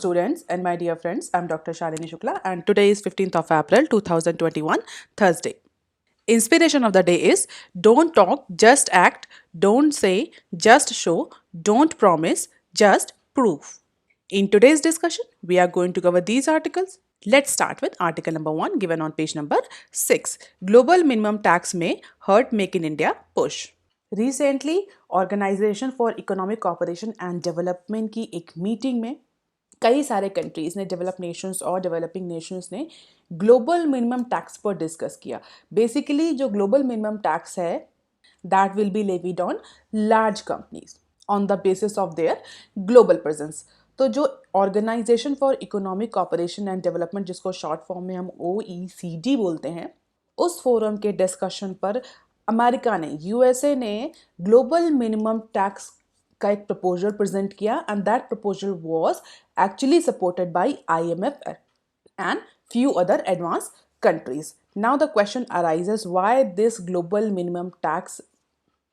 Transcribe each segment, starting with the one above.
students and my dear friends, I'm Dr. Shalini Shukla and today is 15th of April 2021, Thursday. Inspiration of the day is don't talk, just act, don't say, just show, don't promise, just prove. In today's discussion, we are going to cover these articles. Let's start with article number 1 given on page number 6. Global minimum tax may hurt Make in India push. Recently, Organization for Economic Cooperation and Development की एक meeting में कई सारे countries ने, develop nations और developing nations ने global minimum tax पर discuss किया. बेसिकली जो ग्लोबल मिनिमम टैक्स है that will be levied on large companies on the basis of their global presence. तो जो organization for economic cooperation and development, जिसको short form में हम OECD बोलते हैं, उस फोरम के डिस्कशन पर अमेरिका ने, USA ने ग्लोबल मिनिमम टैक्स का एक प्रपोजल प्रेजेंट किया and that proposal was actually supported by IMF and few other advanced countries. Now the question arises, why this global minimum tax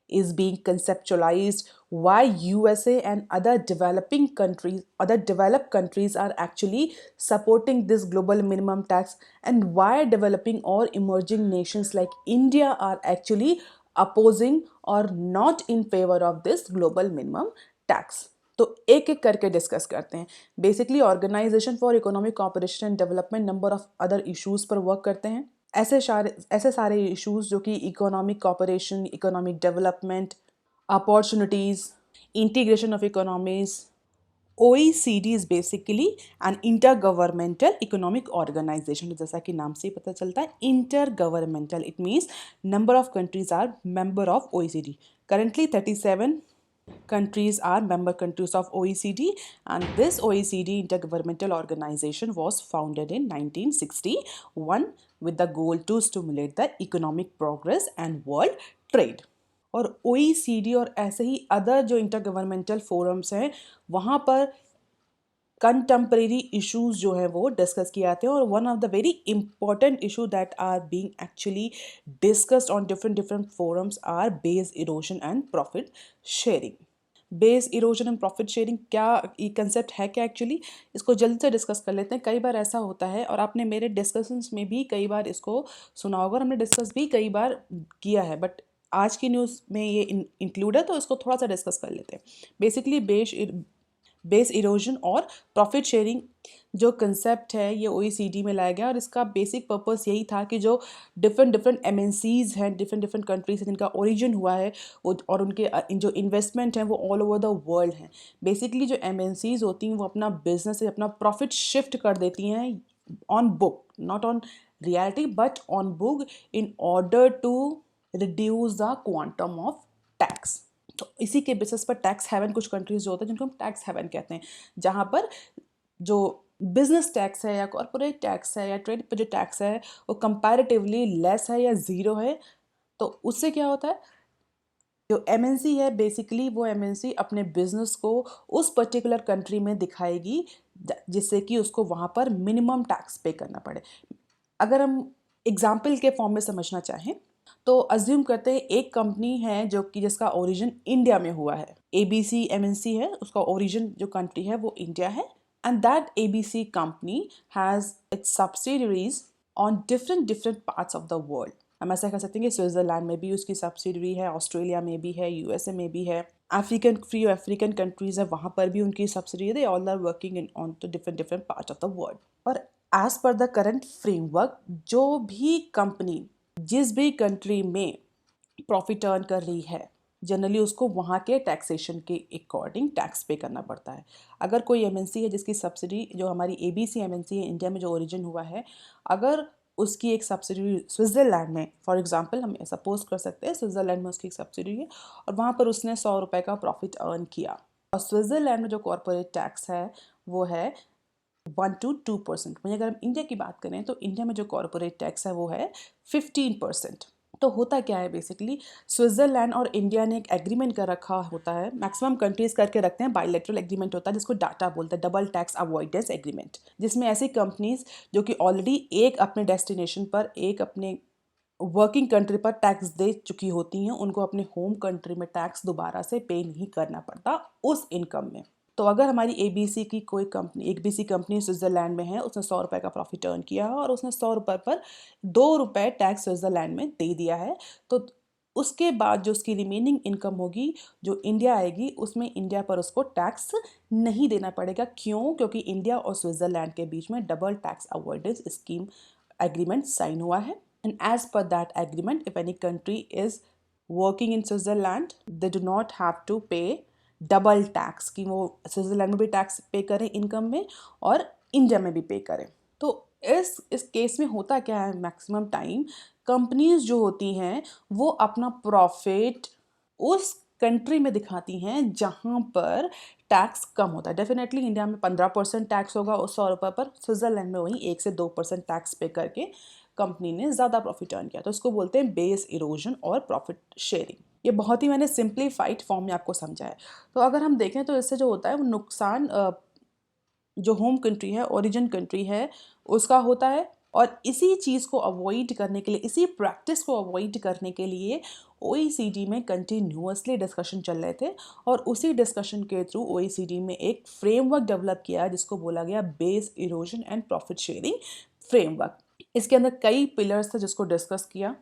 is being conceptualized, why USA and other developed countries are actually supporting this global minimum tax, and why developing or emerging nations like India are actually opposing or not in favor of this global minimum tax. तो एक एक करके discuss करते हैं. Basically organization for economic cooperation and development number of other issues पर work करते हैं. ऐसे सारे इश्यूज जो कि economic cooperation, economic development, opportunities, integration of economies. OECD is basically an intergovernmental economic organization. जैसा कि नाम से पता चलता है, intergovernmental. It means number of countries are member of OECD. Currently 37 countries are member countries of OECD, and this OECD intergovernmental organization was founded in 1961 with the goal to stimulate the economic progress and world trade. और OECD और ऐसे ही other जो intergovernmental forums हैं वहाँ पर contemporary issues जो है वो डिस्कस किए जाते हैं. और one of the very important issue that are being actually discussed on different forums are base erosion and profit sharing. Base erosion and profit sharing क्या ये कंसेप्ट है क्या? एक्चुअली इसको जल्द से डिस्कस कर लेते हैं. कई बार ऐसा होता है और आपने मेरे डिस्कशंस में भी कई बार इसको सुना होगा, हमने डिस्कस भी कई बार किया है, बट आज की न्यूज़ में ये इंक्लूड है तो इसको थोड़ा सा डिस्कस कर लेते हैं. बेसिकली बेस इरोजन और प्रॉफिट शेयरिंग जो कंसेप्ट है ये OECD में लाया गया, और इसका बेसिक पर्पस यही था कि जो डिफरेंट MNCs हैं, डिफरेंट कंट्रीज हैं जिनका ओरिजिन हुआ है और उनके जो इन्वेस्टमेंट हैं वो ऑल ओवर द वर्ल्ड हैं. बेसिकली जो MNCs होती हैं वो अपना बिजनेस से अपना प्रॉफिट शिफ्ट कर देती हैं on book, not on reality but on book, in order to reduce the quantum of tax. तो इसी के बेसिस पर टैक्स हेवन कुछ कंट्रीज जो होते हैं जिनको हम टैक्स हेवन कहते हैं, जहाँ पर जो बिजनेस टैक्स है या कॉर्पोरेट टैक्स है या ट्रेड पर जो टैक्स है वो कंपैरेटिवली लेस है या ज़ीरो है. तो उससे क्या होता है, जो MNC है बेसिकली वो MNC अपने बिजनेस को उस पर्टिकुलर कंट्री में दिखाएगी जिससे कि उसको वहाँ पर मिनिमम टैक्स पे करना पड़े. अगर हम एग्जाम्पल के फॉर्म में समझना चाहें तो अज्यूम करते हैं एक कंपनी है जो कि जिसका ओरिजिन इंडिया में हुआ है. ABC MNC है, उसका ओरिजिन जो कंट्री है वो इंडिया है, and that ABC company has its subsidiaries on different parts of the world. हम ऐसा कह सकते हैं कि स्विट्जरलैंड में भी उसकी सब्सिडरी है, ऑस्ट्रेलिया में भी है, USA में भी है, अफ्रीकन कंट्रीज है वहाँ पर भी उनकी सब्सिडरी है. They all are working in on two different parts of the world. पर as per the current framework जो भी कंपनी जिस भी कंट्री में प्रॉफिट अर्न कर रही है जनरली उसको वहाँ के टैक्सेशन के अकॉर्डिंग टैक्स पे करना पड़ता है. अगर कोई MNC है जिसकी सब्सिडी, जो हमारी ABC MNC है इंडिया में जो ओरिजिन हुआ है, अगर उसकी एक सब्सिडी स्विट्ज़रलैंड में, फॉर एग्जांपल हम सपोज कर सकते हैं स्विट्ज़रलैंड में उसकी एक सब्सिडी है और वहाँ पर उसने 100 रुपये का प्रॉफिट अर्न किया, और स्विट्ज़रलैंड में जो कॉर्पोरेट टैक्स है वो है 1 to 2%. वहीं अगर हम इंडिया की बात करें तो इंडिया में जो कॉर्पोरेट टैक्स है वो है 15%. तो होता क्या है, बेसिकली स्विट्ज़रलैंड और इंडिया ने एक एग्रीमेंट कर रखा होता है, मैक्सिमम कंट्रीज करके रखते हैं, बायलैटरल एग्रीमेंट होता है जिसको डाटा बोलते हैं, डबल टैक्स अवॉइडेंस एग्रीमेंट, जिसमें ऐसी कंपनीज जो कि ऑलरेडी एक अपने डेस्टिनेशन पर, एक अपने वर्किंग कंट्री पर टैक्स दे चुकी होती हैं, उनको अपने होम कंट्री में टैक्स दोबारा से पे नहीं करना पड़ता उस इनकम में. तो अगर हमारी एबीसी की कोई कंपनी, एबीसी कंपनी स्विट्जरलैंड में है, उसने 100 रुपये का प्रॉफिट अर्न किया है और उसने 100 रुपये पर 2 रुपये टैक्स स्विट्जरलैंड में दे दिया है, तो उसके बाद जो उसकी रिमेनिंग इनकम होगी जो इंडिया आएगी, उसमें इंडिया पर उसको टैक्स नहीं देना पड़ेगा। क्यों? क्योंकि इंडिया और स्विट्जरलैंड के बीच में double tax avoidance scheme agreement sign हुआ है। And as per that agreement, if any country is working in Switzerland, they do not have to pay double tax, कि वो स्विट्जरलैंड में भी टैक्स पे करें इनकम में और इंडिया में भी पे करें। तो इस केस में होता क्या है, मैक्सिमम टाइम कंपनीज जो होती हैं वो अपना प्रॉफिट उस कंट्री में दिखाती हैं जहाँ पर टैक्स कम होता है। डेफिनेटली इंडिया में 15% टैक्स होगा उस 100 रुपये पर, स्विट्जरलैंड में वहीं 1 से 2% टैक्स पे करके कंपनी ने ज़्यादा प्रॉफिट अर्न किया। तो इसको बोलते हैं बेस इरोजन और प्रॉफिट शेयरिंग। ये बहुत ही मैंने सिंप्लीफाइड फॉर्म में आपको समझा है। तो अगर हम देखें तो इससे जो होता है वो नुकसान जो होम कंट्री है, ओरिजिन कंट्री है, उसका होता है। और इसी चीज़ को अवॉइड करने के लिए, इसी प्रैक्टिस को अवॉइड करने के लिए ओईसीडी में कंटिन्यूअसली डिस्कशन चल रहे थे और उसी डिस्कशन के थ्रू ओईसीडी में एक फ्रेमवर्क डेवलप किया जिसको बोला गया base erosion and profit sharing framework. इसके अंदर कई पिलर्स थे जिसको डिस्कस किया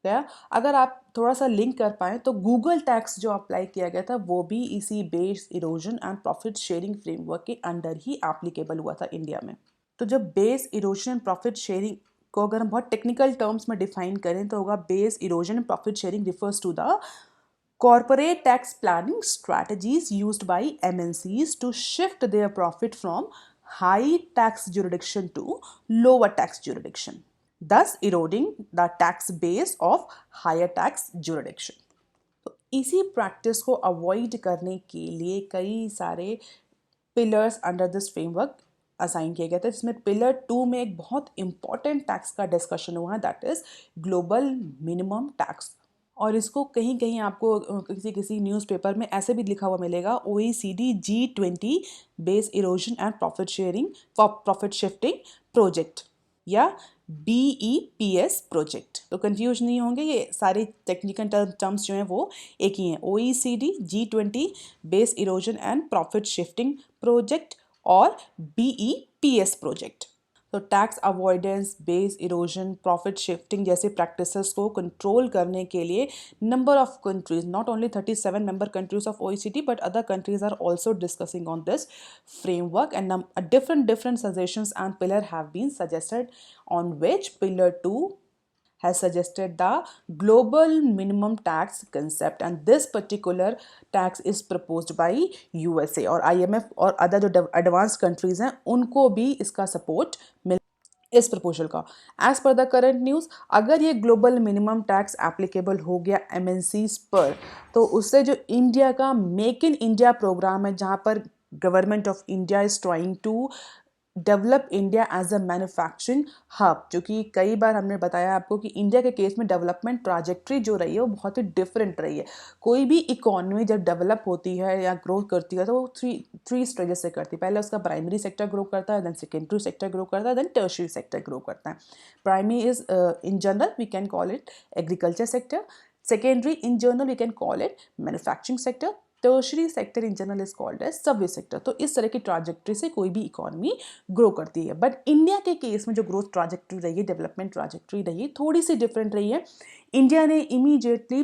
गया। अगर आप थोड़ा सा लिंक कर पाएँ तो गूगल टैक्स जो अप्लाई किया गया था वो भी इसी base erosion and profit sharing framework के अंडर ही एप्लीकेबल हुआ था इंडिया में। तो जब base erosion and profit sharing को अगर हम बहुत टेक्निकल टर्म्स में डिफाइन करें तो होगा base erosion and profit sharing refers to the corporate tax planning strategies used by MNCs to shift their profit from high tax jurisdiction to lower tax jurisdiction, thus eroding the tax base of higher tax jurisdiction. तो इसी practice को avoid करने के लिए कई सारे pillars under this framework assign किए गए थे, जिसमें पिलर 2 में एक बहुत इंपॉर्टेंट टैक्स का डिस्कशन हुआ, that is global minimum tax. और इसको कहीं कहीं आपको किसी किसी न्यूज़पेपर में ऐसे भी लिखा हुआ मिलेगा, OECD G20 base erosion and profit sharing for profit shifting project या BEPS प्रोजेक्ट। तो कंफ्यूज नहीं होंगे, ये सारे टेक्निकल टर्म्स जो हैं वो एक ही हैं, OECD G20 base erosion and profit shifting project और BEPS प्रोजेक्ट। तो tax avoidance, base erosion, profit shifting जैसे प्रैक्टिसेस को कंट्रोल करने के लिए number of countries, not only 37 member countries of OECD but other countries are also discussing on this framework and different suggestions and pillar have been suggested, on which pillar 2 has suggested the global minimum tax concept, and this particular tax is proposed by USA और IMF और other जो advance countries हैं उनको भी इसका support मिल इस proposal का। As per the current news, अगर ये ग्लोबल मिनिमम टैक्स एप्लीकेबल हो गया MNCs पर, तो उससे जो इंडिया का मेक इन इंडिया प्रोग्राम है, जहाँ पर government of India is trying to develop India as a manufacturing hub, जो कि कई बार हमने बताया आपको कि इंडिया के केस में डेवलपमेंट ट्राजेक्ट्री जो रही है वो बहुत ही डिफरेंट रही है। कोई भी इकोनॉमी जब डेवलप होती है या ग्रो करती है तो वो थ्री स्टेजेस से करती है। पहले उसका प्राइमरी सेक्टर ग्रो करता है, देन सेकेंडरी सेक्टर ग्रो करता है, देन टर्शियरी सेक्टर ग्रो करता है। Primary is in general we can call it agriculture sector, secondary in general we can call it manufacturing sector, tertiary sector in general is called as service sector. तो इस तरह की trajectory से कोई भी economy grow करती है। But India के केस में जो ग्रोथ ट्राजेक्ट्री रही है, डेवलपमेंट ट्राजेक्ट्री रही है, थोड़ी सी डिफरेंट रही है। इंडिया ने इमीडिएटली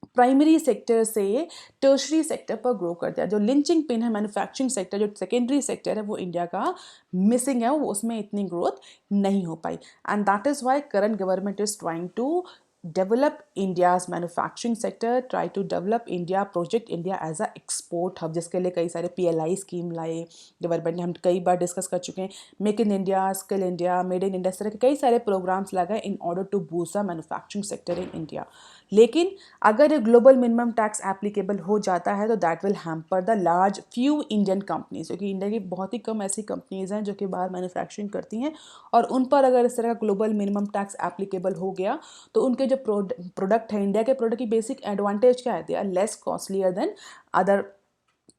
प्राइमरी सेक्टर से टर्शरी सेक्टर पर ग्रो कर दिया। जो लिंचिंग पिन है मैन्युफैक्चरिंग सेक्टर, जो सेकेंडरी सेक्टर है, वो इंडिया का मिसिंग है, वो उसमें इतनी ग्रोथ नहीं हो पाई। And that is why current government is trying to develop India's manufacturing sector, try to develop India, project India as a export hub, जिसके लिए कई सारे PLI स्कीम लाए गवर्नमेंट ने। हम कई बार डिस्कस कर चुके हैं, make in India, skill India, made in India, इस तरह के कई सारे प्रोग्राम्स लगाए in order to boost the manufacturing sector in India. लेकिन अगर ये ग्लोबल मिनिमम टैक्स एप्लीकेबल हो जाता है तो that will hamper the large few Indian companies, क्योंकि इंडिया की बहुत ही कम ऐसी कंपनीज हैं जो कि बाहर मैन्युफैक्चरिंग करती हैं, और उन पर अगर इस तरह का ग्लोबल मिनिमम टैक्स एप्लीकेबल हो गया तो उनके जो प्रोडक्ट है, इंडिया के प्रोडक्ट की बेसिक एडवांटेज क्या है, they are less costlier than other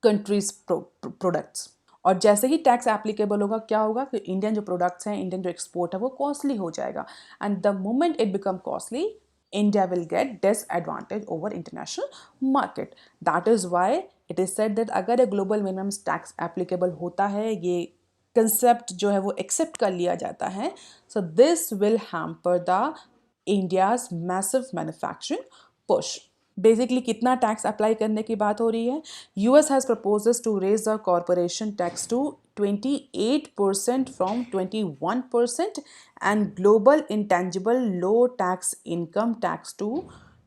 countries products. और जैसे ही टैक्स एप्लीकेबल होगा क्या होगा कि इंडियन जो प्रोडक्ट्स हैं, इंडियन जो एक्सपोर्ट है वो कॉस्टली हो जाएगा, and the moment it become costly India will get disadvantage over international market. That is why it is said that अगर ये ग्लोबल मिनिमम टैक्स एप्लीकेबल होता है, ये कंसेप्ट जो है वो एक्सेप्ट कर लिया जाता है, so this will hamper the India's massive manufacturing push. Basically कितना टैक्स अप्लाई करने की बात हो रही है? US has proposes to raise the corporation tax to 28% from 21% and global intangible low tax income tax to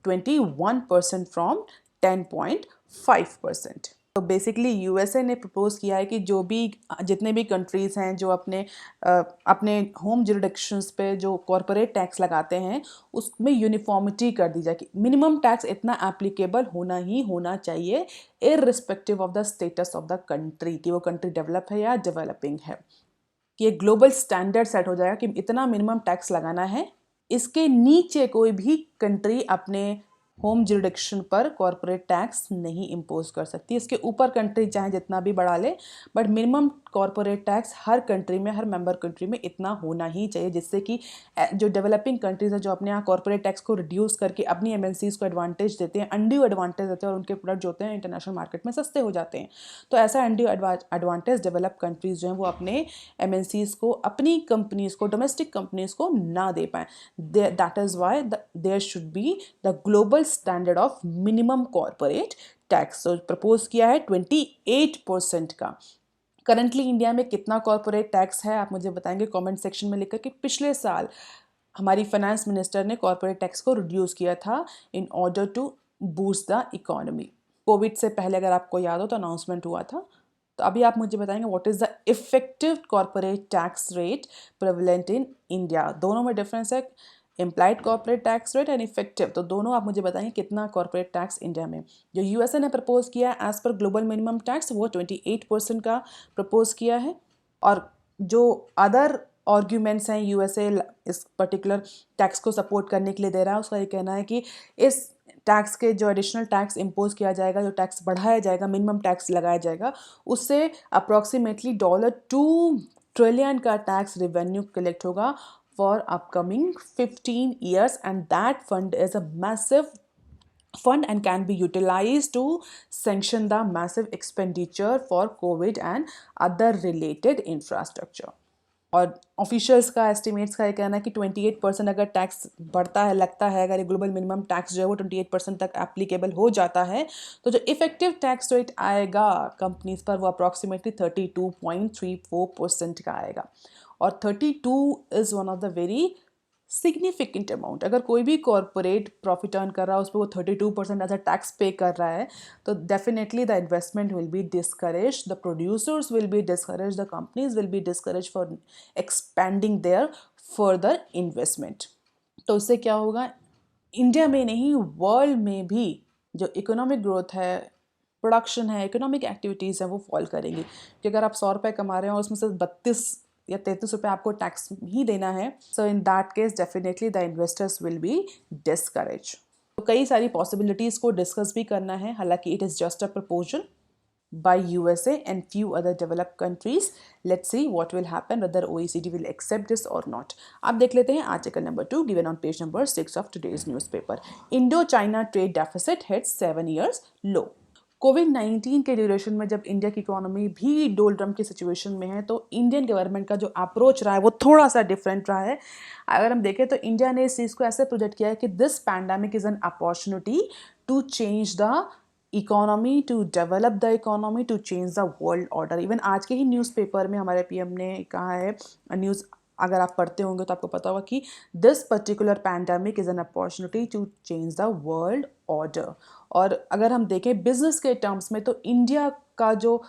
21% from 10.5%। तो basically USA ने propose किया है कि जो भी जितने भी कंट्रीज़ हैं जो अपने होम जुरिडिक्शंस पे जो कॉरपोरेट टैक्स लगाते हैं उसमें यूनिफॉर्मिटी कर दी जाए कि मिनिमम टैक्स इतना एप्लीकेबल होना ही होना चाहिए irrespective of the status of the country, कि वो कंट्री डेवलप है या डेवलपिंग है, कि एक ग्लोबल स्टैंडर्ड सेट हो जाएगा कि इतना मिनिमम टैक्स लगाना है, इसके नीचे कोई भी कंट्री अपने होम जुरिडिक्शन पर कॉर्पोरेट टैक्स नहीं इम्पोज कर सकती। इसके ऊपर कंट्री चाहे जितना भी बढ़ा ले, but minimum corporate tax her country में, हर मेंबर कंट्री में इतना होना ही चाहिए, जिससे कि जो डेवलपिंग कंट्रीज हैं जो अपने यहाँ कॉर्पोरेट टैक्स को रिड्यूस करके अपनी एमएनसीज को एडवांटेज देते हैं, अनड्यू एडवांटेज देते हैं, और उनके प्रोडक्ट जो होते हैं इंटरनेशनल मार्केट में सस्ते हो जाते हैं। तो ऐसा अनड्यू एडवांटेज डेवलप कंट्रीज जो हैं वो अपने एमएनसीज को, अपनी कंपनीज को, डोमेस्टिक कंपनीज को ना दे पाएँ। That is why there should be the global standard of minimum corporate tax. तो प्रपोज किया है 28% का। करंटली इंडिया में कितना कॉर्पोरेट टैक्स है आप मुझे बताएंगे कमेंट सेक्शन में लिखकर कि पिछले साल हमारी फाइनेंस मिनिस्टर ने कॉर्पोरेट टैक्स को रिड्यूस किया था in order to boost the economy. COVID से पहले अगर आपको याद हो तो अनाउंसमेंट हुआ था। तो अभी आप मुझे बताएंगे what is the effective corporate tax rate prevalent in India. दोनों में डिफरेंस है, implied corporate tax rate and effective. तो दोनों आप मुझे बताएंगे कितना कॉर्पोरेट टैक्स इंडिया में। जो यूएसए ने प्रपोज किया है as per global minimum tax वो 28% का प्रपोज किया है। और जो अदर आर्ग्यूमेंट्स हैं यूएसए इस पर्टिकुलर टैक्स को सपोर्ट करने के लिए दे रहा है, उसका ये कहना है कि इस टैक्स के जो एडिशनल टैक्स इम्पोज किया जाएगा, जो टैक्स बढ़ाया जाएगा, मिनिमम टैक्स लगाया जाएगा, उससे अप्रॉक्सीमेटली $2 ट्रिलियन का टैक्स रेवेन्यू कलेक्ट होगा for upcoming 15 years, and that fund is a massive fund and can be utilized to sanction the massive expenditure for COVID and other related infrastructure। और officials का estimates का ये कहना है कि 28% अगर टैक्स बढ़ता है, लगता है, अगर ये ग्लोबल मिनिमम टैक्स जो है वो 28% तक एप्लीकेबल हो जाता है, तो जो इफेक्टिव टैक्स रेट आएगा कंपनीज पर वो अप्रॉक्सीमेटली 32.34% का आएगा। और 32 is one of the very significant amount. अगर कोई भी कॉर्पोरेट प्रॉफिट अर्न कर रहा है उस पर वो 32% एज अ टैक्स पे कर रहा है, तो definitely the investment will be discourage, the producers will be discourage, the companies will be discourage for expending their further investment. तो उससे क्या होगा, इंडिया में नहीं वर्ल्ड में भी जो इकोनॉमिक ग्रोथ है, प्रोडक्शन है, इकोनॉमिक एक्टिविटीज़ है, वो फॉल करेंगी। कि अगर आप 100 रुपये कमा रहे हो उसमें से 32 या 33 रुपये आपको टैक्स ही देना है, so in that case definitely the investors will be discourage. तो कई सारी पॉसिबिलिटीज़ को डिस्कस भी करना है, हालांकि it is just a proposal by USA and few other developed countries. Let's see what will happen, whether OECD will accept this or not. अब देख लेते हैं article number 2 given on page number 6 of today's newspaper. Indo-China trade deficit hits 7 years low. कोविड-19 के duration में जब India की economy भी doldrum की सिचुएशन में है, तो इंडियन गवर्नमेंट का जो अप्रोच रहा है वो थोड़ा सा डिफरेंट रहा है। अगर हम देखें तो इंडिया ने इस चीज़ को ऐसे प्रोजेक्ट किया है कि this pandemic is an opportunity to change the economy, to develop the economy, to change the world order. Even आज के ही न्यूज़पेपर में हमारे पीएम ने कहा है, न्यूज़ अगर आप पढ़ते होंगे तो आपको पता होगा कि this particular pandemic is an opportunity to change the world order. और अगर हम देखें बिजनेस के टर्म्स में, तो इंडिया का जो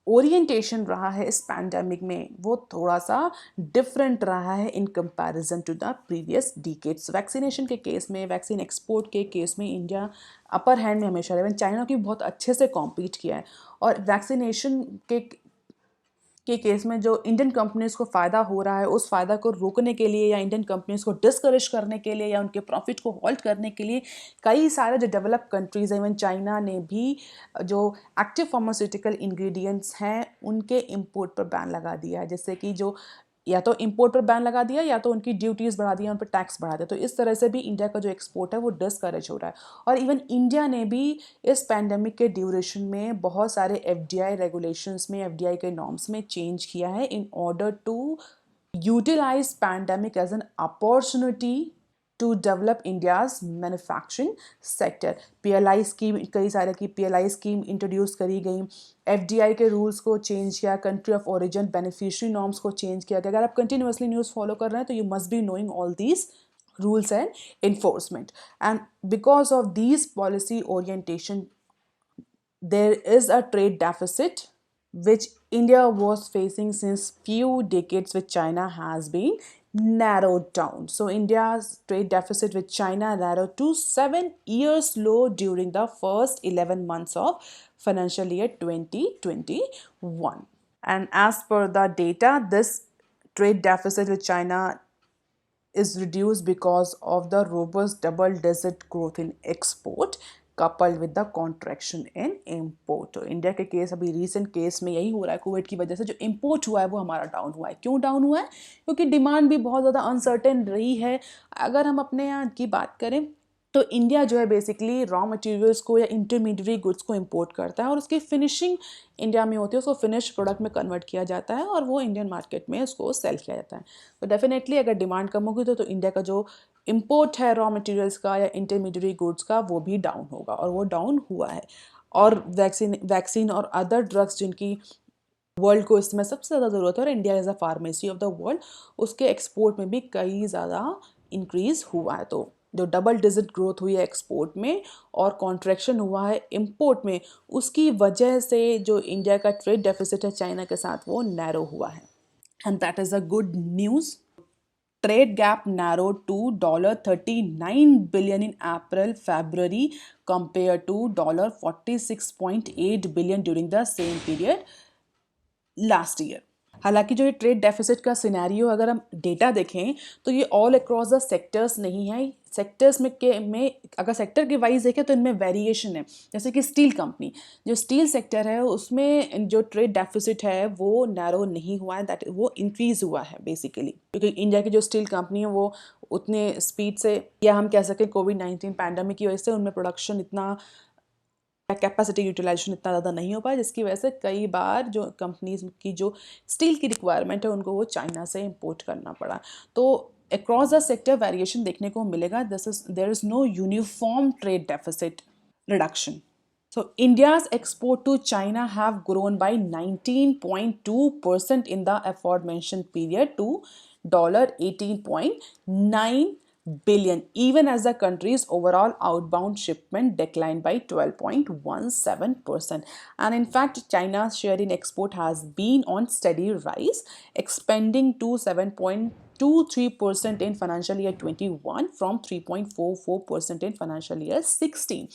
ओरिएंटेशन रहा है इस पैंडेमिक में वो थोड़ा सा डिफरेंट रहा है in comparison to the previous decades. Vaccination के केस में, वैक्सीन एक्सपोर्ट के केस में इंडिया अपर हैंड में हमेशा रहा है। चाइना की बहुत अच्छे से कॉम्पीट किया है, और वैक्सीनेशन के केस में जो इंडियन कंपनीज़ को फ़ायदा हो रहा है, उस फ़ायदा को रोकने के लिए या इंडियन कंपनीज़ को डिस्करेज करने के लिए या उनके प्रॉफिट को हॉल्ट करने के लिए कई सारे जो डेवलप कंट्रीज़ हैं, इवन चाइना ने भी जो एक्टिव फार्मास्यूटिकल इंग्रेडिएंट्स हैं उनके इंपोर्ट पर बैन लगा दिया है, जिससे कि जो या तो इंपोर्ट पर बैन लगा दिया या तो उनकी ड्यूटीज़ बढ़ा दिया, उन पर टैक्स बढ़ा दिया। तो इस तरह से भी इंडिया का जो एक्सपोर्ट है वो डिस्करेज हो रहा है। और इवन इंडिया ने भी इस पैंडेमिक के ड्यूरेशन में बहुत सारे एफडीआई रेगुलेशंस में, एफडीआई के नॉर्म्स में चेंज किया है in order to utilize pandemic as an opportunity to develop India's manufacturing sector. PLI scheme, कई सारे की पीएलआई स्कीम इंट्रोड्यूस करी गई, एफडीआई के रूल्स को चेंज किया, country of origin beneficiary norms को चेंज किया गया। अगर आप कंटिन्यूसली न्यूज़ फॉलो कर रहे हैं तो you must be knowing all these rules and enforcement. And because of these policy orientation, there is a trade deficit which India was facing since few decades with China has been narrowed down. So India's trade deficit with China narrowed to 7 years low during the first 11 months of financial year 2021. And as per the data, this trade deficit with China is reduced because of the robust double-digit growth in export coupled with the contraction in import. तो India के case, अभी recent case में यही हो रहा है, Covid की वजह से जो इम्पोर्ट हुआ है वो हमारा डाउन हुआ है। क्यों डाउन हुआ है? क्योंकि डिमांड भी बहुत ज़्यादा अनसर्टेन रही है। अगर हम अपने यहाँ की बात करें तो इंडिया जो है बेसिकली रॉ मटेरियल्स को या इंटरमीडिएट गुड्स को इंपोर्ट करता है और उसकी फिनिशिंग इंडिया में होती है, उसको फिनिश प्रोडक्ट में कन्वर्ट किया जाता है और वो इंडियन मार्केट में उसको सेल किया जाता है। तो डेफिनेटली अगर डिमांड कम होगी तो इंडिया का जो इंपोर्ट है रॉ मटेरियल्स का या इंटरमीडिएट गुड्स का वो भी डाउन होगा, और वो डाउन हुआ है। और वैक्सीन और अदर ड्रग्स जिनकी वर्ल्ड को इसमें सबसे ज़्यादा ज़रूरत है और India as a pharmacy of the world, उसके एक्सपोर्ट में भी कई ज़्यादा इंक्रीज़ हुआ है। तो जो डबल डिजिट ग्रोथ हुई है एक्सपोर्ट में और कॉन्ट्रैक्शन हुआ है इंपोर्ट में, उसकी वजह से जो इंडिया का ट्रेड डेफिसिट है चाइना के साथ वो नैरो हुआ है, and that is a good news. Trade gap narrowed to $39 billion in April February compared to $46.8 billion during the same period last year. हालांकि जो ये ट्रेड डेफिसिट का सिनेरियो अगर हम डेटा देखें तो ये ऑल अक्रॉस द सेक्टर्स नहीं है। सेक्टर्स में अगर सेक्टर के वाइज देखें तो इनमें वेरिएशन है। जैसे कि स्टील कंपनी, जो स्टील सेक्टर है उसमें जो ट्रेड डेफिसिट है वो नैरो नहीं हुआ है, दैट वो इंक्रीज हुआ है बेसिकली, क्योंकि इंडिया की जो स्टील कंपनी है वो उतने स्पीड से, या हम कह सकें कोविड-19 पैंडेमिक की वजह से उनमें प्रोडक्शन इतना, कैपेसिटी यूटिलाइजेशन इतना ज़्यादा नहीं हो पाया, जिसकी वजह से कई बार जो कंपनीज की जो स्टील की रिक्वायरमेंट है उनको वो चाइना से इंपोर्ट करना पड़ा। तो अक्रॉस द सेक्टर वेरिएशन देखने को मिलेगा। There is no uniform trade deficit reduction. So India's export to China have grown by 19.2% in the aforementioned period to $18.9 billion, even as the country's overall outbound shipment declined by 12.17%. And in fact, China's share in export has been on steady rise, expanding to 7.23% in financial year 21 from 3.44% in financial year 16.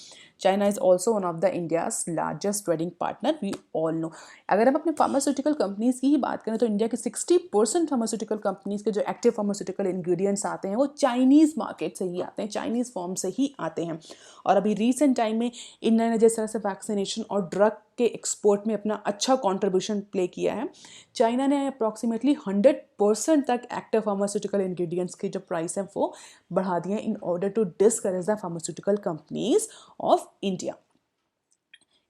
China is also one of the India's largest trading partner, we all know. अगर हम अपने pharmaceutical companies की ही बात करें तो India के 60% pharmaceutical companies के जो एक्टिव फार्मास्यूटिकल इंग्रेडिएंट्स आते हैं वो चाइनीज़ मार्केट से ही आते हैं, चाइनीज़ फॉर्म से ही आते हैं। और अभी रिसेंट टाइम में इंडिया ने जिस तरह से वैक्सीनेशन और ड्रग के एक्सपोर्ट में अपना अच्छा कंट्रीब्यूशन प्ले किया है, चाइना ने अप्रॉक्सीमेटली 100% तक एक्टिव फार्मास्यूटिकल इंग्रेडिएंट्स की जो प्राइस है वो बढ़ा दिए in order to discourage the pharmaceutical companies of India.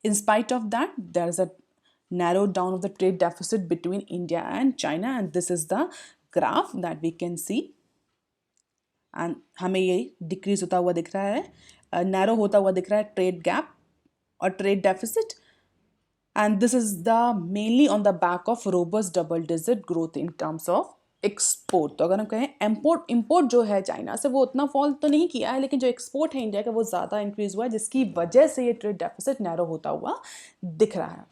In spite of that, there is a narrowed down of the trade deficit between India and China, and this is the graph that we can see. And हमें ये decrease होता हुआ दिख रहा है, narrow होता हुआ दिख रहा है ट्रेड गैप और trade deficit, and this is the mainly on the back of robust double digit growth in terms of export. तो अगर हम कहें इंपोर्ट जो है चाइना से वो उतना फॉल तो नहीं किया है, लेकिन जो एक्सपोर्ट है इंडिया का वो ज़्यादा इंक्रीज हुआ है, जिसकी वजह से ये ट्रेड डेफिसिट नैरो होता हुआ दिख रहा है।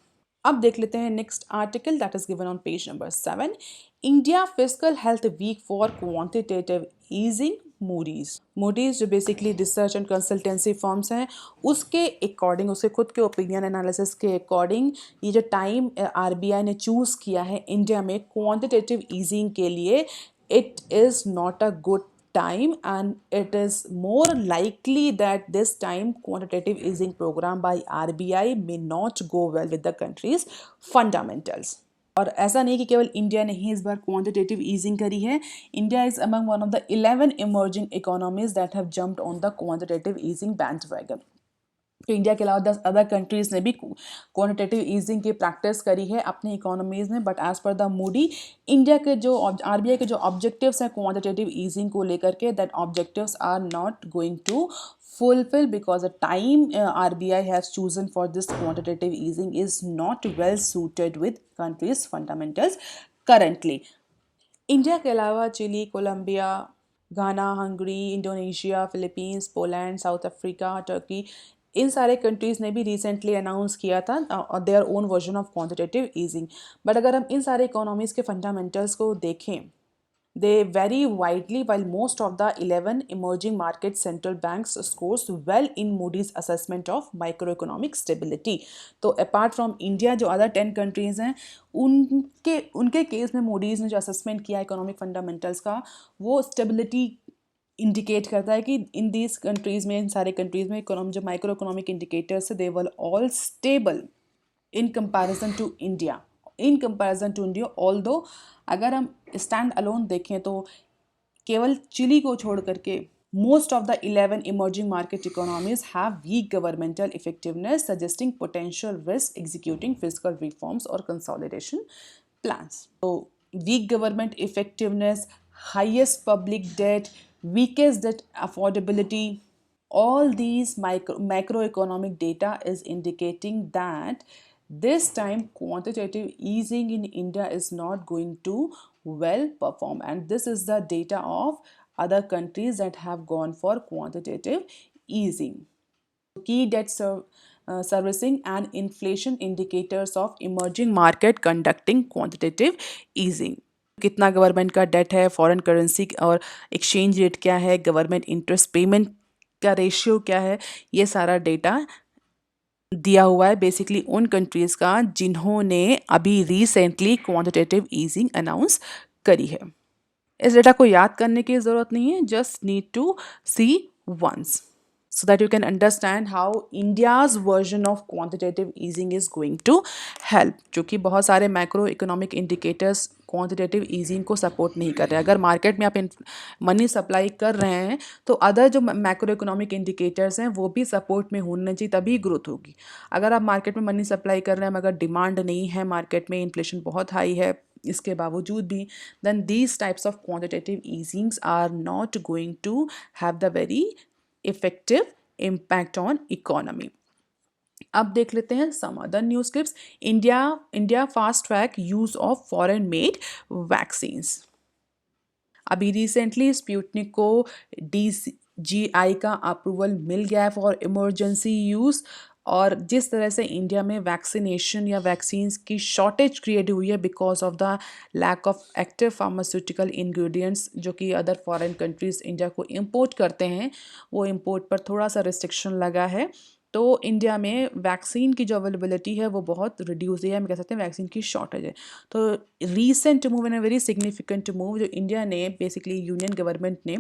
अब देख लेते हैं next article that is given on page number 7। India fiscal health weak for quantitative easing. Moody's जो basically research and consultancy firms हैं उसके अकॉर्डिंग, उसके खुद के ओपिनियन एनालिसिस के अकॉर्डिंग, ये जो टाइम आरबीआई ने चूज़ किया है इंडिया में क्वांटिटेटिव ईजिंग के लिए, it is not a good time, and it is more likely that this time quantitative easing program by RBI may not go well with the country's fundamentals. और ऐसा नहीं कि केवल इंडिया ने ही इस बार क्वांटिटेटिव ईजिंग करी है, India is among one of the 11 emerging economies that have jumped on the quantitative easing bandwagon. तो इंडिया के अलावा 10 अदर कंट्रीज ने भी क्वांटिटेटिव ईजिंग की प्रैक्टिस करी है अपनी इकोनॉमीज में, but as per the Moody, India के जो आरबीआई के जो ऑब्जेक्टिव्स हैं क्वांटिटेटिव ईजिंग को लेकर के, that objectives are not going to fulfill because the time RBI has chosen for this quantitative easing is not well suited with countries' fundamentals currently. India के अलावा Chile, Colombia, Ghana, Hungary, Indonesia, Philippines, Poland, South Africa, Turkey, इन सारे countries ने भी recently announce किया था their own version of quantitative easing. But अगर हम इन सारे इकोनॉमीज़ के फंडामेंटल्स को देखें, they vary widely while most of the 11 emerging market central banks scores well in Moody's assessment of microeconomic stability. तो apart from India जो other 10 countries हैं उनके केस में Moody's ने जो assessment किया economic fundamentals का, वो stability इंडिकेट करता है कि इन दीज कंट्रीज़ में, इन सारे कंट्रीज़ में जो माइक्रो इकोनॉमिक इंडिकेटर्स है they were all stable in comparison to India. Although अगर हम स्टैंड अलोन देखें तो केवल चिली को छोड़ करके most of the 11 emerging market economies have weak governmental effectiveness, suggesting potential risk executing fiscal reforms or consolidation plans. So weak government effectiveness, highest public debt, weakest debt affordability, all these macroeconomic data is indicating that this time quantitative easing in India is not going to well perform, and this is the data of other countries that have gone for quantitative easing. Key debt servicing and inflation indicators of emerging market conducting quantitative easing. कितना government का date है, foreign currency और exchange rate क्या है, government interest payment का ratio क्या है, ये सारा डेटा दिया हुआ है बेसिकली उन कंट्रीज़ का जिन्होंने अभी रिसेंटली क्वांटिटेटिव ईजिंग अनाउंस करी है। इस डेटा को याद करने की ज़रूरत नहीं है, just need to see once so that you can understand how India's version of quantitative easing is going to help, क्योंकि बहुत सारे macro economic indicators quantitative easing को सपोर्ट नहीं कर रहे हैं। अगर मार्केट में आप मनी सप्लाई कर रहे हैं तो अदर जो मैक्रो इकोनॉमिक इंडिकेटर्स हैं वो भी सपोर्ट में होने चाहिए, तभी ग्रोथ होगी। अगर आप मार्केट में मनी सप्लाई कर रहे हैं मगर डिमांड नहीं है, मार्केट में इन्फ्लेशन बहुत हाई है, इसके बावजूद भी, then these types of quantitative easings are not going to have the very effective impact on economy. अब देख लेते हैं some other news clips. India fast track use of foreign made vaccines. अभी रिसेंटली स्पुतनिक को DGI का approval मिल गया है for emergency use, और जिस तरह से इंडिया में वैक्सीनेशन या वैक्सीन्स की शॉर्टेज क्रिएट हुई है because of the lack of active pharmaceutical ingredients जो कि अदर फॉरेन कंट्रीज़ इंडिया को इंपोर्ट करते हैं, वो इंपोर्ट पर थोड़ा सा रिस्ट्रिक्शन लगा है। तो इंडिया में वैक्सीन की जो अवेलेबिलिटी है वो बहुत रिड्यूस है, हम कह सकते हैं वैक्सीन की शॉर्टेज है। तो recent move and a very significant move जो इंडिया ने बेसिकली यूनियन गवर्नमेंट ने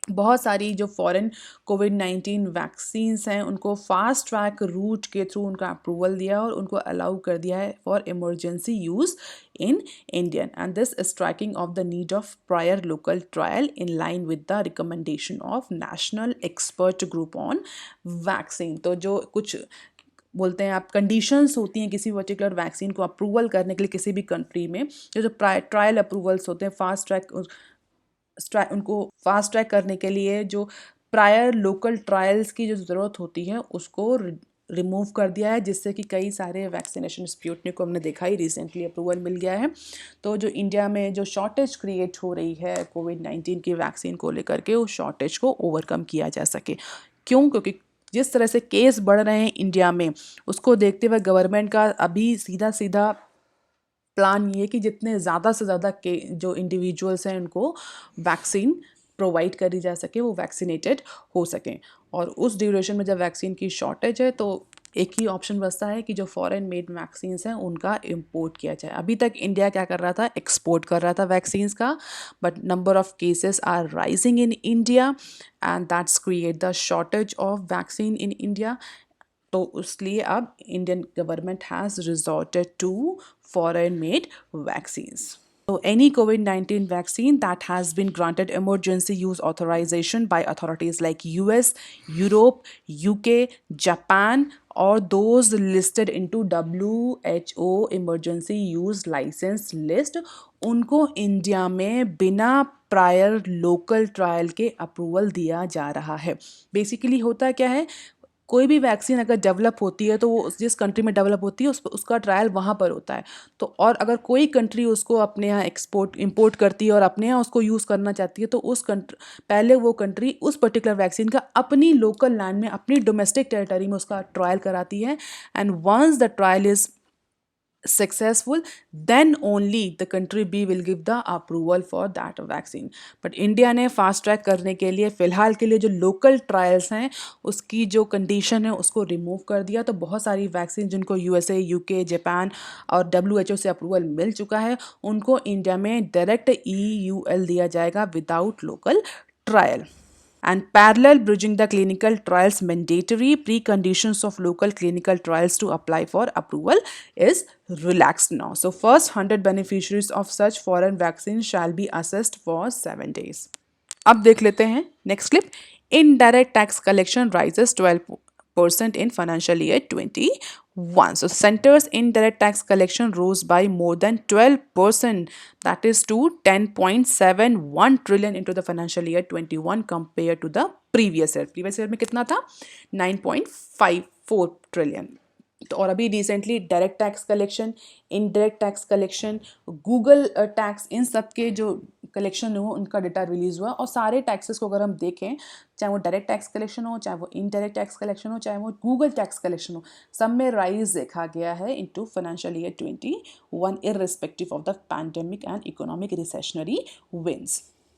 बहुत सारी जो फॉरेन कोविड-19 वैक्सीन्स हैं उनको फास्ट ट्रैक रूट के थ्रू उनका अप्रूवल दिया और उनको अलाउ कर दिया है for emergency use in Indian, and this is tracking of the need of prior local trial in line with the recommendation of national expert group on vaccine. तो जो कुछ बोलते हैं आप कंडीशंस होती हैं किसी पर्टिकुलर वैक्सीन को अप्रूवल करने के लिए किसी भी कंट्री में, जो ट्रायल अप्रूवल्स होते हैं फास्ट ट्रैक, उनको फास्ट ट्रैक करने के लिए जो प्रायर लोकल ट्रायल्स की जो ज़रूरत होती है उसको रिमूव कर दिया है, जिससे कि कई सारे वैक्सीनेशन स्पुतनिक को हमने देखा ही रिसेंटली अप्रूवल मिल गया है। तो जो इंडिया में जो शॉर्टेज क्रिएट हो रही है कोविड-19 की वैक्सीन को लेकर के, उस शॉर्टेज को ओवरकम किया जा सके। क्योंकि जिस तरह से केस बढ़ रहे हैं इंडिया में, उसको देखते हुए गवर्नमेंट का अभी सीधा सीधा प्लान ये कि जितने ज़्यादा से ज़्यादा के जो इंडिविजुअल्स हैं उनको वैक्सीन प्रोवाइड करी जा सके, वो वैक्सीनेटेड हो सकें। और उस ड्यूरेशन में जब वैक्सीन की शॉर्टेज है तो एक ही ऑप्शन बचता है कि जो फॉरेन मेड वैक्सीन्स हैं उनका इंपोर्ट किया जाए। अभी तक इंडिया क्या कर रहा था, एक्सपोर्ट कर रहा था वैक्सीन्स का, but number of cases are rising in India and that's create the shortage of vaccine in India. तो उसलिए अब Indian government has resorted to foreign made vaccines. So, any COVID 19 vaccine that has been granted emergency use authorization by authorities like US, Europe, UK, Japan, or those listed into WHO emergency use license list, उनको India में बिना prior local trial के approval दिया जा रहा है. Basically होता क्या है, कोई भी वैक्सीन अगर डेवलप होती है तो वो जिस कंट्री में डेवलप होती है उसका ट्रायल वहाँ पर होता है. तो और अगर कोई कंट्री उसको अपने यहाँ एक्सपोर्ट इंपोर्ट करती है और अपने यहाँ उसको यूज़ करना चाहती है तो उस कंट्री पहले वो कंट्री उस पर्टिकुलर वैक्सीन का अपनी लोकल लैंड में अपनी डोमेस्टिक टेरिटरी में उसका ट्रायल कराती है. And once the trial is successful, then only the country B will give the approval for that vaccine. But India ने फास्ट ट्रैक करने के लिए फ़िलहाल के लिए जो लोकल ट्रायल्स हैं उसकी जो कंडीशन है उसको रिमूव कर दिया. तो बहुत सारी वैक्सीन जिनको यूएसए, यूके, जापान और डब्ल्यूएचओ से अप्रूवल मिल चुका है उनको इंडिया में डायरेक्ट EUL दिया जाएगा without local trial. And parallel bridging the clinical trials mandatory preconditions of local clinical trials to apply for approval is relaxed now. So first 100 beneficiaries of such foreign vaccines shall be assessed for 7 days. अब देख लेते हैं next clip. Indirect tax collection rises 12% in financial year 21. So center's indirect tax collection rose by more than 12%, that is to 10.71 trillion into the financial year 21 compared to the previous year. Previous year में कितना था? 9.54 trillion. तो और अभी recently direct tax collection, indirect tax collection, Google tax, इन सब के जो कलेक्शन हो उनका डेटा रिलीज़ हुआ. और सारे टैक्सेस को अगर हम देखें, चाहे वो डायरेक्ट टैक्स कलेक्शन हो, चाहे वो इनडायरेक्ट टैक्स कलेक्शन हो, चाहे वो गूगल टैक्स कलेक्शन हो, सब में राइज देखा गया है into financial year 21 irrespective of the pandemic and economic recessionary winds.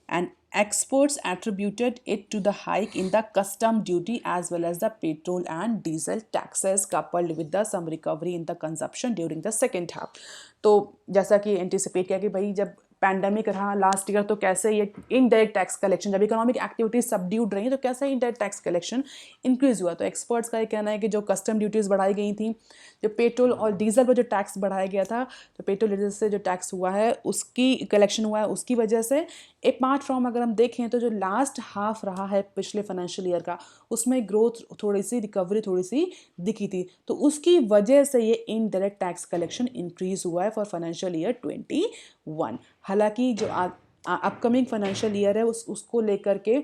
And experts attributed it to the hike in the custom duty as well as the petrol and diesel taxes coupled with the some recovery in the consumption during the second half. तो जैसा कि anticipate किया कि भाई जब pandemic रहा last year तो कैसे ये इनडायरेक्ट टैक्स कलेक्शन, जब इकोनॉमिक एक्टिविटीज सबड्यूड रही तो कैसे इनडायरेक्ट टैक्स कलेक्शन इंक्रीज हुआ. तो एक्सपर्ट्स का ये कहना है कि जो कस्टम ड्यूटीज़ बढ़ाई गई थी, जो पेट्रोल और डीजल पर जो टैक्स बढ़ाया गया था, तो पेट्रोल डीजल से जो टैक्स हुआ है उसकी कलेक्शन हुआ है उसकी वजह से, अपार्ट फ्रॉम अगर हम देखें तो जो लास्ट हाफ रहा है पिछले फाइनेंशियल ईयर का उसमें ग्रोथ थोड़ी सी, रिकवरी थोड़ी सी दिखी थी. तो उसकी वजह से ये इनडायरेक्ट टैक्स कलेक्शन इंक्रीज हुआ है फॉर फाइनेंशियल ईयर 21. हालांकि जो अपकमिंग फाइनेंशियल ईयर है उसको लेकर के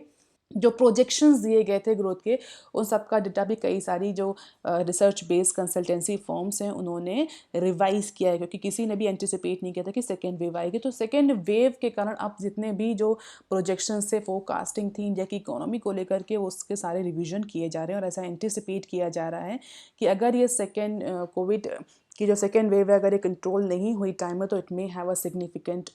जो प्रोजेक्शंस दिए गए थे ग्रोथ के, उन सब का डेटा भी कई सारी जो रिसर्च बेस्ड कंसल्टेंसी फर्म्स हैं उन्होंने रिवाइज किया है, क्योंकि किसी ने भी एंटिसिपेट नहीं किया था कि सेकेंड वेव आएगी. तो सेकेंड वेव के कारण अब जितने भी जो प्रोजेक्शंस से फोरकास्टिंग थी इंडिया की इकोनॉमी को लेकर के, उसके सारे रिविजन किए जा रहे हैं. और ऐसा एंटिसिपेट किया जा रहा है कि अगर ये सेकेंड कोविड की जो सेकेंड वेव है अगर ये कंट्रोल नहीं हुई टाइम में तो it may have a significant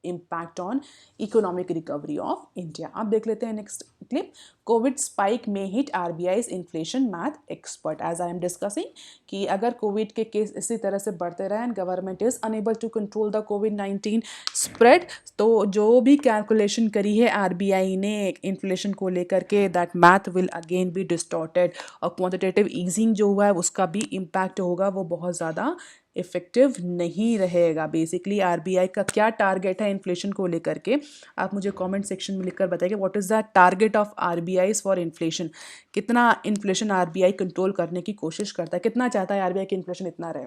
impact on economic recovery of India. अब देख लेते हैं next clip. COVID spike may hit RBI's inflation math expert. As I am discussing कि अगर कोविड के केस इसी तरह से बढ़ते रहे and government is unable to control the COVID-19 spread, तो जो भी कैलकुलेशन करी है RBI ने इन्फ्लेशन को लेकर के, that math will again be distorted. और क्वांटिटेटिव ईजिंग जो हुआ है उसका भी इम्पैक्ट होगा, वो बहुत ज़्यादा इफेक्टिव नहीं रहेगा. बेसिकली RBI का क्या टारगेट है इन्फ्लेशन को लेकर के, आप मुझे कमेंट सेक्शन में लिखकर बताइए what is the target of RBI for inflation. कितना इन्फ्लेशन RBI कंट्रोल करने की कोशिश करता है, कितना चाहता है RBI कि इन्फ्लेशन इतना रहे,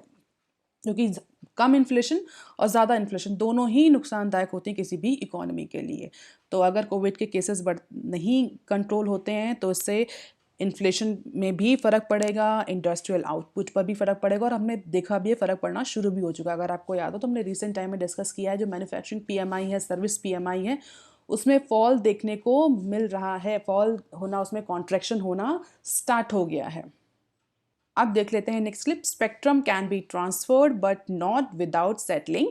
क्योंकि कम इन्फ्लेशन और ज़्यादा इन्फ्लेशन दोनों ही नुकसानदायक होते हैं किसी भी इकोनॉमी के लिए. तो अगर कोविड के केसेस नहीं कंट्रोल होते हैं तो इससे इन्फ्लेशन में भी फ़र्क पड़ेगा, इंडस्ट्रियल आउटपुट पर भी फ़र्क पड़ेगा, और हमने देखा भी है फ़र्क पड़ना शुरू भी हो चुका है. अगर आपको याद हो तो हमने रिसेंट टाइम में डिस्कस किया है जो मैन्युफैक्चरिंग PMI है, सर्विस PMI है, उसमें फॉल देखने को मिल रहा है. फॉल होना, उसमें कॉन्ट्रैक्शन होना स्टार्ट हो गया है. अब देख लेते हैं next clip. Spectrum can be transferred but not without settling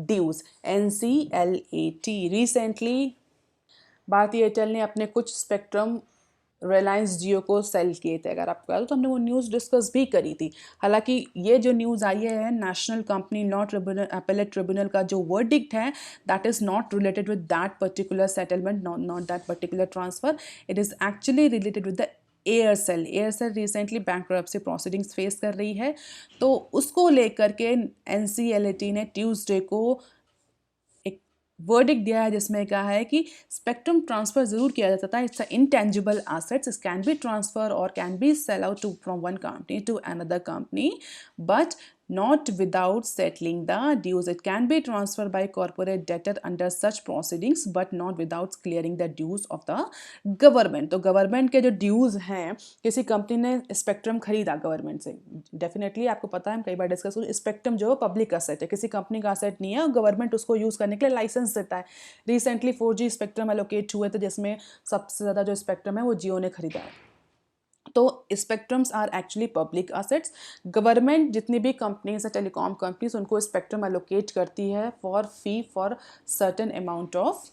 dues. NCLAT. Recently Bharti Airtel ने अपने कुछ स्पेक्ट्रम रिलायंस जियो को सेल किए थे. अगर आपको याद हो तो हमने वो न्यूज़ डिस्कस भी करी थी. हालांकि ये जो न्यूज़ आई है national company law tribunal appellate tribunal का जो वर्डिक्ट है that is not related with that particular settlement, not that particular transfer. It is actually related with the Aircel recently bankruptcy proceedings face कर रही है, तो उसको लेकर के एनसीएलटी ने ट्यूसडे को एक वर्डिक्ट दिया है जिसमें कहा है कि स्पेक्ट्रम ट्रांसफर जरूर किया जाता है, it's intangible assets, it can be transfer और can be sell out to from one company to another company, but not without settling the dues. It can be transferred by corporate debtor under such proceedings but not without clearing the dues of the government. तो government के जो dues हैं, किसी company ने spectrum खरीदा government से, definitely आपको पता है हम कई बार डिस्कस करूँ, स्पेक्ट्रम जो पब्लिक असेट है, किसी कंपनी का असेट नहीं है और गवर्नमेंट उसको यूज़ करने के लिए लाइसेंस देता है। रिसेंटली 4G स्पेक्ट्रम एलोकेट हुए थे जिसमें सबसे ज़्यादा जो स्पेक्ट्रम है वो जियो ने खरीदा है। तो spectrums are actually public assets. Government जितनी भी कंपनीज है, टेलीकॉम कंपनीज, उनको स्पेक्ट्रम एलोकेट करती है for fee for certain amount of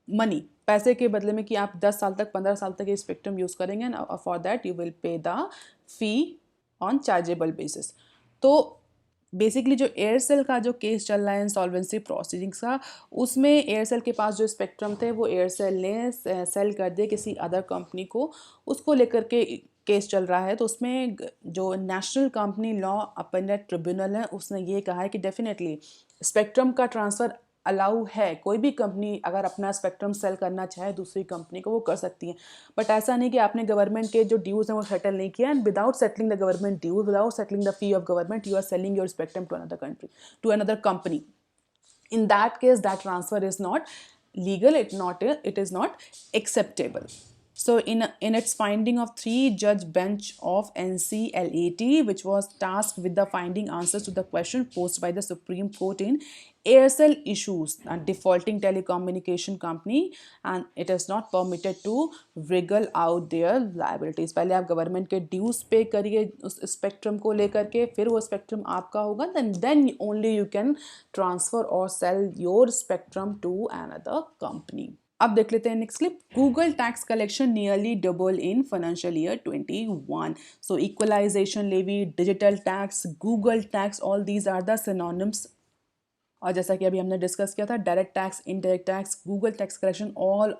money, पैसे के बदले में कि आप 10 साल तक 15 साल तक ये स्पेक्ट्रम यूज़ करेंगे and for that you will pay the fee on chargeable basis. तो बेसिकली जो एयरसेल का जो केस चल रहा है इंसॉल्वेंसी प्रोसीडिंग्स का, उसमें एयरसेल के पास जो स्पेक्ट्रम थे वो एयरसेल ने सेल कर दिए किसी अदर कंपनी को, उसको लेकर के केस चल रहा है। तो उसमें जो national company law appellate tribunal है उसने ये कहा है कि डेफिनेटली स्पेक्ट्रम का ट्रांसफ़र अलाउ है, कोई भी कंपनी अगर अपना स्पेक्ट्रम सेल करना चाहे दूसरी कंपनी को वो कर सकती है, बट ऐसा नहीं कि आपने गवर्नमेंट के जो ड्यूज हैं वो सेटल नहीं किया and without settling the government dues, without settling the fee of government, you are selling your spectrum to another country, to another company. In that case, that transfer is not legal, it is not acceptable. So in its finding of 3-judge bench of NCLAT, which was tasked with the finding answers to the question posed by the Supreme Court in Aircel issues, a defaulting telecommunication company, and it is not permitted to wriggle out their liabilities. पहले आप government के dues पे करिए उस spectrum को लेकर के, फिर वो स्पेक्ट्रम आपका होगा, then only you can transfer or sell your spectrum to another company. अब देख लेते हैं next clip. Google tax collection nearly double in financial year 21। So equalization levy, digital tax, Google tax, all these are the synonyms. और जैसा कि अभी हमने discuss किया था, direct tax, indirect tax, Google tax collection all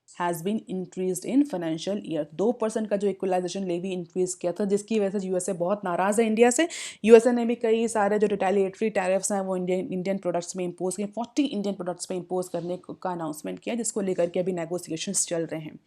has been increased in financial year. 2% का जो equalisation levy increase किया था, जिसकी वजह से यूएसए बहुत नाराज़ है इंडिया से। यूएसए ने भी कई सारे जो रिटेलिएटरी टैरिफ्स हैं वो इंडियन प्रोडक्ट्स में इम्पोज किए, 40 इंडियन प्रोडक्ट्स पे इम्पोज करने का अनाउंसमेंट किया, जिसको लेकर के अभी नेगोशिएशंस चल रहे हैं।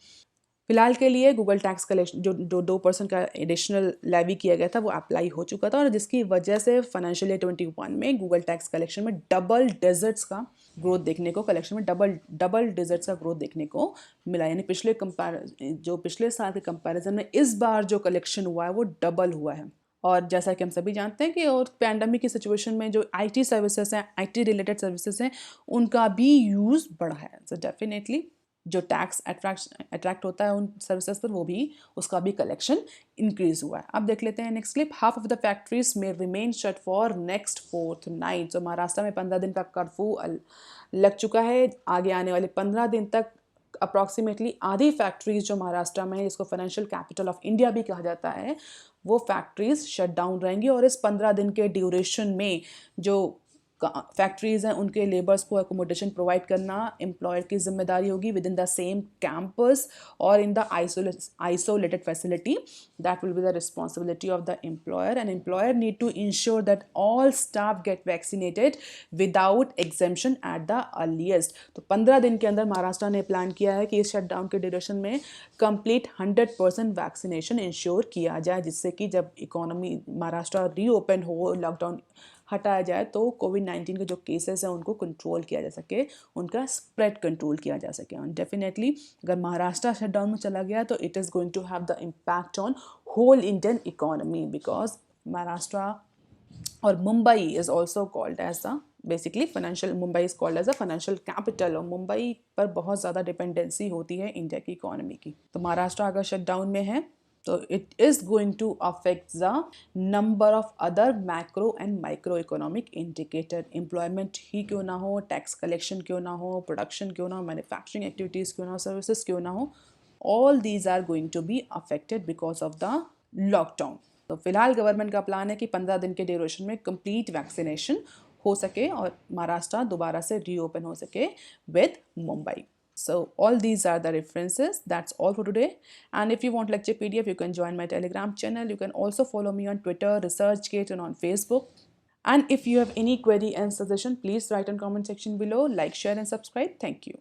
फिलहाल के लिए गूगल टैक्स कलेक्शन जो 2% का एडिशनल लेवी किया गया था वो अप्लाई हो चुका था, और जिसकी वजह से फाइनेंशियल ईयर 21 में गूगल टैक्स कलेक्शन में डबल डिजिट्स का ग्रोथ देखने को, कलेक्शन में डबल डिजिट्स का ग्रोथ देखने को मिला। यानी पिछले साल के कंपैरिजन में इस बार जो कलेक्शन हुआ है वो डबल हुआ है। और जैसा कि हम सभी जानते हैं कि और पैंडमिक की सिचुएशन में जो आईटी सर्विसेज हैं, आईटी रिलेटेड सर्विसेज हैं, उनका भी यूज़ बढ़ा है। सो डेफिनेटली जो टैक्स अट्रैक्ट होता है उन सर्विसेज पर, वो भी उसका भी कलेक्शन इंक्रीज हुआ है। अब देख लेते हैं next clip. Half of the factories में remain shut for next 4th night. तो महाराष्ट्र में 15 दिन का कर्फ्यू लग चुका है। आगे आने वाले 15 दिन तक अप्रॉक्सीमेटली आधी फैक्ट्रीज जो महाराष्ट्र में, जिसको फाइनेंशियल कैपिटल ऑफ इंडिया भी कहा जाता है, वो फैक्ट्रीज शट डाउन रहेंगी। और इस 15 दिन के ड्यूरेशन में जो फैक्ट्रीज हैं उनके लेबर्स को अकोमोडेशन प्रोवाइड करना एम्प्लॉयर की जिम्मेदारी होगी within the same campus और in the isolated facility. That will be the responsibility of the employer, and employer need to ensure that all staff get vaccinated without exemption at the earliest. तो 15 दिन के अंदर महाराष्ट्र ने plan किया है कि इस शटडाउन के ड्यूरेशन में कंप्लीट 100% वैक्सीनेशन इंश्योर किया जाए, जिससे कि जब इकोनॉमी महाराष्ट्र रीओपन हो, लॉकडाउन हटाया जाए, तो कोविड-19 के जो केसेस हैं उनको कंट्रोल किया जा सके, उनका स्प्रेड कंट्रोल किया जा सके। और डेफिनेटली अगर महाराष्ट्र शटडाउन में चला गया तो it is going to have the impact on whole Indian economy, because Maharashtra और Mumbai is also called as the basically financial, Mumbai is called as a financial capital, और मुंबई पर बहुत ज़्यादा डिपेंडेंसी होती है इंडिया की इकोनॉमी की। तो महाराष्ट्र अगर शटडाउन में है तो it is going to affect the number of other macro and micro economic indicator. Employment ही क्यों ना हो, टैक्स कलेक्शन क्यों ना हो, प्रोडक्शन क्यों ना हो, मैन्युफैक्चरिंग एक्टिविटीज़ क्यों ना हो, सर्विसेज क्यों ना हो, all these are going to be affected because of the lockdown. तो फिलहाल गवर्नमेंट का प्लान है कि 15 दिन के ड्यूरेशन में कंप्लीट वैक्सीनेशन हो सके और महाराष्ट्र दोबारा से रीओपन हो सके with Mumbai. So all these are the references. That's all for today. And if you want lecture PDF, you can join my Telegram channel. You can also follow me on Twitter, ResearchGate, and on Facebook. And if you have any query and suggestion, please write in comment section below. Like, share, and subscribe. Thank you.